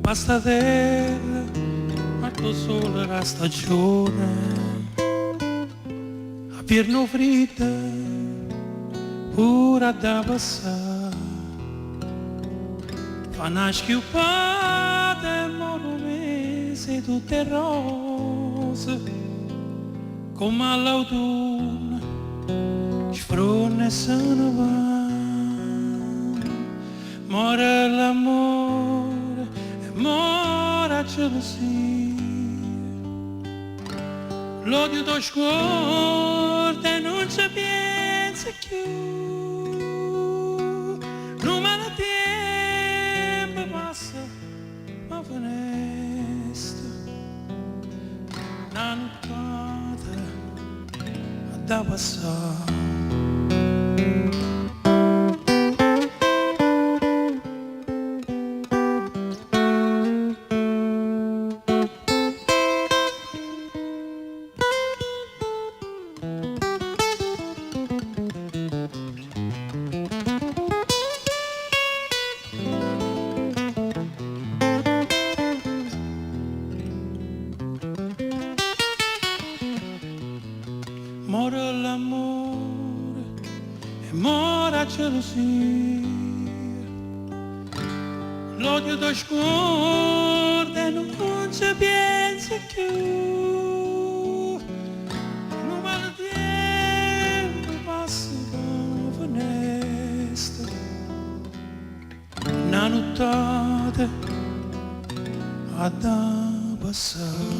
Basta terra, matto solo la stagione, a pierno fritta, pure da passare, fa una schiuppata e moro mese tutte rose, come all'autunno, sfronna e se ne va, muore l'amore e muore la gelosia, l'odio ti scorda e non ci pensa più, non me la tempo passa, ma finestra, una nottata da passare. Muore l'amore e muore la gelosia, l'odio ti scorda e non ci pensa più, non me la tempo passa come finestra, una nottata a da passare.